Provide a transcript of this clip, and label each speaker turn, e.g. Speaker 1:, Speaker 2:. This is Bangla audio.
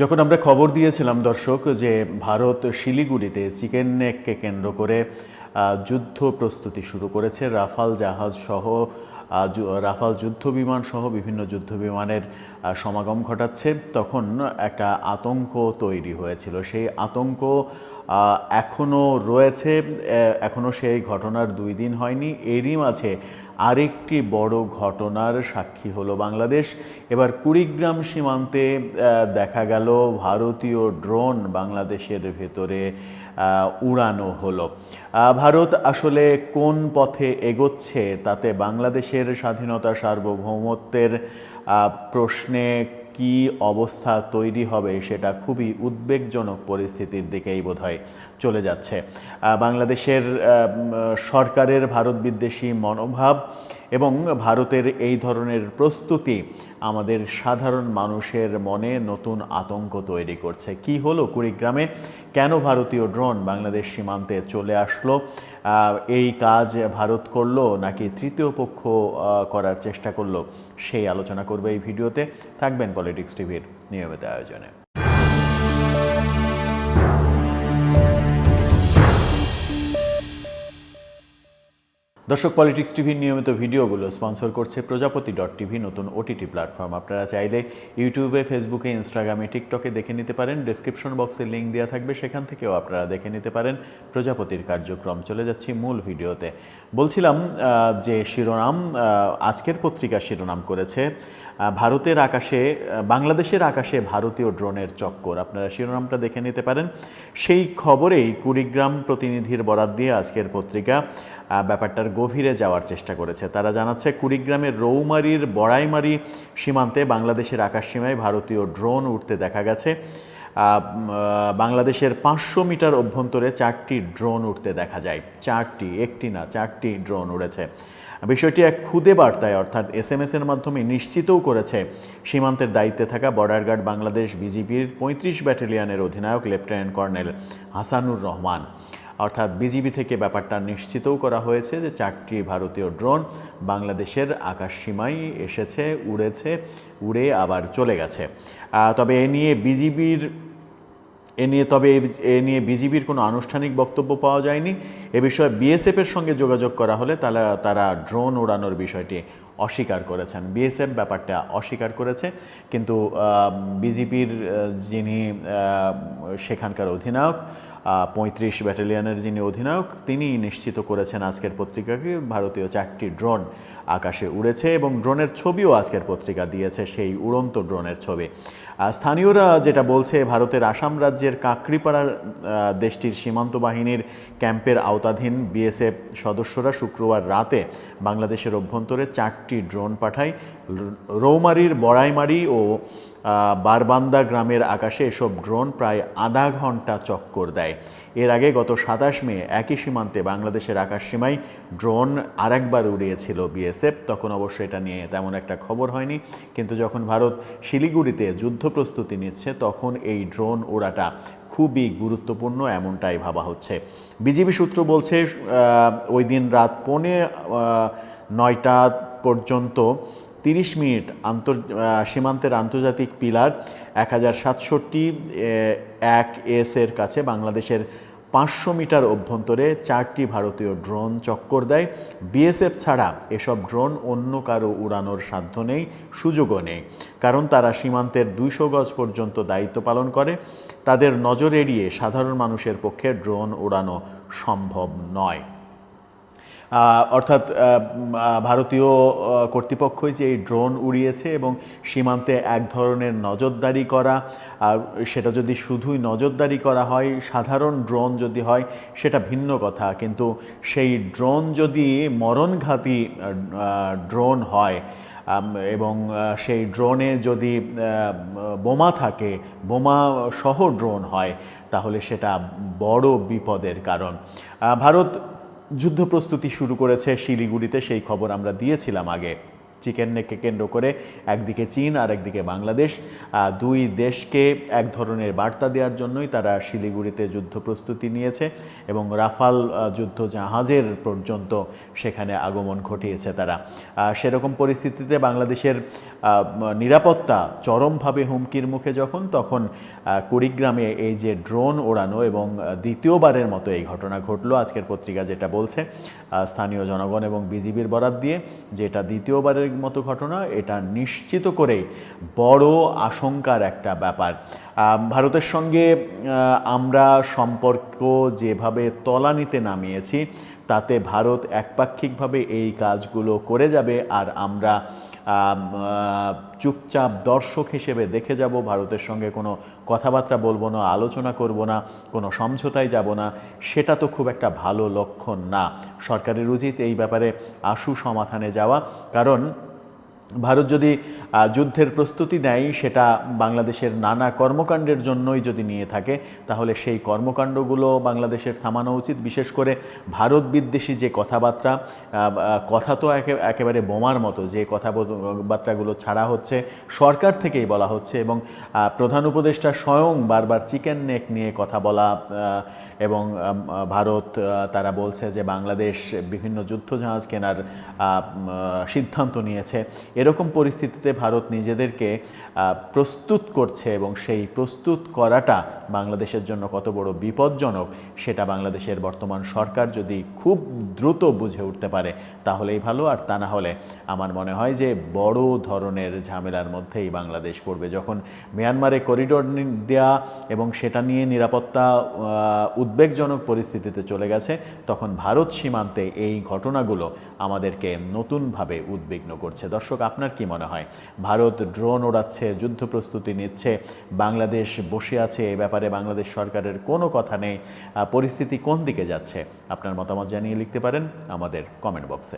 Speaker 1: যখন আমরা খবর দিয়েছিলাম দর্শক যে ভারত শিলিগুড়িতে চিকেন নেককে কেন্দ্র করে যুদ্ধ প্রস্তুতি শুরু করেছে, রাফাল জাহাজ সহ রাফাল যুদ্ধ বিমান সহ বিভিন্ন যুদ্ধ বিমানের সমাগম ঘটাচ্ছে, তখন একটা আতঙ্ক তৈরি হয়েছিল। সেই আতঙ্ক এখনও রয়েছে, এখনও সেই ঘটনার 2 দিন হয়নি। এরই মাঝে আরেকটি বড় ঘটনার সাক্ষী হলো বাংলাদেশ। এবার কুড়িগ্রাম সীমান্তে দেখা গেল ভারতীয় ড্রোন বাংলাদেশের ভেতরে উড়ানো হলো। ভারত আসলে কোন পথে এগোচ্ছে তাতে বাংলাদেশের স্বাধীনতা সার্বভৌমত্বের প্রশ্নে কি অবস্থা তৈরি হবে সেটা খুবই উদ্বেগজনক পরিস্থিতির দিকেই বোধহয় চলে যাচ্ছে। বাংলাদেশের সরকারের ভারত বিদ্বেষী মনোভাব এবং ভারতের এই ধরনের প্রস্তুতি আমাদের সাধারণ মানুষের মনে নতুন আতঙ্ক তৈরি করছে। কি হলো কুড়িগ্রামে, কেন ভারতীয় ড্রোন বাংলাদেশ সীমান্তে চলে আসলো, এই কাজ ভারত করলো নাকি তৃতীয় পক্ষ করার চেষ্টা করলো, সেই আলোচনা করবে এই ভিডিওতে। থাকবেন পলিটিক্স টিভির নিয়মিত আয়োজনে। দর্শক, পলিটিক্স টিভির নিয়মিত ভিডিওগুলো স্পন্সর করছে প্রজাপতি.টিভি, নতুন ওটিটি প্ল্যাটফর্ম। আপনারা চাইলে ইউটিউবে, ফেসবুকে, ইনস্টাগ্রামে, টিকটকে দেখে নিতে পারেন। ডেসক্রিপশন বক্সে লিঙ্ক দেওয়া থাকবে, সেখান থেকেও আপনারা দেখে নিতে পারেন প্রজাপতির কার্যক্রম। চলে যাচ্ছি মূল ভিডিওতে। বলছিলাম যে শিরোনাম, আজকের পত্রিকা শিরোনাম করেছে ভারতের আকাশে, বাংলাদেশের আকাশে ভারতীয় ড্রোনের চক্কর। আপনারা শিরোনামটা দেখে নিতে পারেন। সেই খবরেই কুড়িগ্রাম প্রতিনিধির বরাত দিয়ে আজকের পত্রিকা ব্যাপারটার গভীরে যাওয়ার চেষ্টা করেছে। তারা জানাচ্ছে কুড়িগ্রামের রৌমারীর বড়াইমারি সীমান্তে বাংলাদেশের আকাশসীমায় ভারতীয় ড্রোন উঠতে দেখা গেছে। বাংলাদেশের 500 মিটার অভ্যন্তরে 4টি ড্রোন উঠতে দেখা যায়। 4টি, একটি না, 4টি ড্রোন উড়েছে। বিষয়টি এক খুদে বার্তায় অর্থাৎ SMS-এর মাধ্যমে নিশ্চিতও করেছে সীমান্তের দায়িত্বে থাকা বর্ডার গার্ড বাংলাদেশ বিজিবির 35 ব্যাটালিয়নের অধিনায়ক লেফটেন্যান্ট কর্নেল হাসানুর রহমান। অর্থাৎ বিজিবি থেকে ব্যাপারটা নিশ্চিতও করা হয়েছে যে 4টি ভারতীয় ড্রোন বাংলাদেশের আকাশসীমায় এসেছে, উড়েছে, উড়ে আবার চলে গেছে। তবে এ নিয়ে বিজিবির কোনো আনুষ্ঠানিক বক্তব্য পাওয়া যায়নি। এ বিষয়ে বিএসএফের সঙ্গে যোগাযোগ করা হলে তারা ড্রোন উড়ানোর বিষয়টি অস্বীকার করেছেন। বিএসএফ ব্যাপারটা অস্বীকার করেছে, কিন্তু বিজিবির যিনি সেখানকার অধিনায়ক, 35 ব্যাটালিয়নের যিনি অধিনায়ক, তিনি নিশ্চিত করেছেন আজকের পত্রিকাকে ভারতীয় 4টি ড্রোন আকাশে উড়েছে এবং ড্রোনের ছবিও আজকের পত্রিকা দিয়েছে, সেই উড়ন্ত ড্রোনের ছবি। স্থানীয়রা যেটা বলছে, ভারতের আসাম রাজ্যের কাকড়িপাড়ার দেশটির সীমান্ত বাহিনীর ক্যাম্পের আওতাধীন বিএসএফ সদস্যরা শুক্রবার রাতে বাংলাদেশের অভ্যন্তরে 4টি ড্রোন পাঠায়। রৌমারীর বড়াইমারি ও বারবান্দা গ্রামের আকাশে এসব ড্রোন প্রায় আধা ঘন্টা চক্কর দেয়। এর আগে গত 27 মে একই সীমান্তে বাংলাদেশের আকাশসীমায় ড্রোন আরেকবার উড়িয়েছিল বিএসএফ। তখন অবশ্য এটা নিয়ে তেমন একটা খবর হয়নি, কিন্তু যখন ভারত শিলিগুড়িতে যুদ্ধ প্রস্তুতি নিচ্ছে তখন এই ড্রোন ওড়াটা খুবই গুরুত্বপূর্ণ, এমনটাই ভাবা হচ্ছে। বিজিবি সূত্র বলছে ওই দিন রাত 8:45 পর্যন্ত 30 মিনিট সীমান্তের আন্তর্জাতিক পিলার 1067 এর কাছে বাংলাদেশের 500 মিটার অভ্যন্তরে 4টি ভারতীয় ড্রোন চক্কর দেয়। বিএসএফ ছাড়া এসব ড্রোন অন্য কারো উড়ানোর সাধ্য নেই, সুযোগও নেই, কারণ তারা সীমান্তের 200 গজ পর্যন্ত দায়িত্ব পালন করে। তাদের নজর এড়িয়ে সাধারণ মানুষের পক্ষে ড্রোন উড়ানো সম্ভব নয়। অর্থাৎ ভারতীয় কর্তৃপক্ষই যে এই ড্রোন উড়িয়েছে এবং সীমান্তে এক ধরনের নজরদারি করা, সেটা যদি শুধুই নজরদারি করা হয়, সাধারণ ড্রোন যদি হয় সেটা ভিন্ন কথা, কিন্তু সেই ড্রোন যদি মরণঘাতী ড্রোন হয় এবং সেই ড্রোনে যদি বোমা থাকে, বোমা সহ ড্রোন হয়, তাহলে সেটা বড় বিপদের কারণ। ভারত যুদ্ধ প্রস্তুতি শুরু করেছে শিলিগুড়িতে, সেই খবর আমরা দিয়েছিলাম আগে। চিকেন নেককে কেন্দ্র করে একদিকে চীন আর একদিকে বাংলাদেশ, দুই দেশকে এক ধরনের বার্তা দেওয়ার জন্যই তারা শিলিগুড়িতে যুদ্ধ প্রস্তুতি নিয়েছে এবং রাফাল যুদ্ধ জাহাজের পর্যন্ত সেখানে আগমন ঘটিয়েছে তারা। সেরকম পরিস্থিতিতে বাংলাদেশের নিরাপত্তা চরমভাবে হুমকির মুখে তখন কুড়িগ্রামে এই যে ড্রোন ওড়ানো এবং দ্বিতীয়বারের মতো এই ঘটনা ঘটলো, আজকের পত্রিকা যেটা বলছে স্থানীয় জনগণ এবং বিজিবির বরাত দিয়ে, যেটা দ্বিতীয়বারের মতো ঘটনা, এটা নিশ্চিত করেই বড় আশঙ্কার একটা ব্যাপার। ভারতের সঙ্গে আমরা সম্পর্ক যেভাবে তলানিতে নামিয়েছি তাতে ভারত একপাক্ষিকভাবে এই কাজগুলো করে যাবে আর আমরা চুপচাপ দর্শক হিসেবে দেখে যাব, ভারতের সঙ্গে কোনো কথাবার্তা বলবো না, আলোচনা করব না, কোনো সমঝোতায় যাব না, সেটা তো খুব একটা ভালো লক্ষণ না। সরকারের উচিত এই ব্যাপারে আশু সমাধানে যাওয়া, কারণ ভারত যদি যুদ্ধের প্রস্তুতি নেয় সেটা বাংলাদেশের নানা কর্মকাণ্ডের জন্যই যদি নিয়ে থাকে, তাহলে সেই কর্মকাণ্ডগুলো বাংলাদেশের থামানো উচিত। বিশেষ করে ভারত বিদ্বেষী যে কথাবার্তা, কথা তো একেবারে বোমার মতো যে কথাবার্তাগুলো ছাড়া হচ্ছে, সরকার থেকেই বলা হচ্ছে এবং প্রধান উপদেষ্টা স্বয়ং বারবার চিকেন নেক নিয়ে কথা বলা এবং ভারত তারা বলছে যে বাংলাদেশ বিভিন্ন যুদ্ধজাহাজ কেনার সিদ্ধান্ত নিয়েছে। এরকম পরিস্থিতিতে ভারত নিজেদেরকে প্রস্তুত করছে এবং সেই প্রস্তুত করাটা বাংলাদেশের জন্য কত বড় বিপজ্জনক সেটা বাংলাদেশের বর্তমান সরকার যদি খুব দ্রুত বুঝে উঠতে পারে তাহলেই ভালো। আর তা না হলে আমার মনে হয় যে বড় ধরনের ঝামেলার মধ্যেই বাংলাদেশ পড়বে। যখন মিয়ানমারে করিডোর দেয়া এবং সেটা নিয়ে নিরাপত্তা উদ্বেগজনক পরিস্থিতিতে চলে গেছে, তখন ভারত সীমান্তে এই ঘটনাগুলো আমাদেরকে নতুনভাবে উদ্বিগ্ন করছে। দর্শক, আপনার কি মনে হয়? ভারত ড্রোন ওড়াচ্ছে, যুদ্ধ প্রস্তুতি নিচ্ছে, বাংলাদেশ বসে আছে, এ ব্যাপারে বাংলাদেশ সরকারের কোনো কথা নেই, পরিস্থিতি কোন দিকে যাচ্ছে? আপনার মতামত জানিয়ে লিখতে পারেন আমাদের কমেন্ট বক্সে।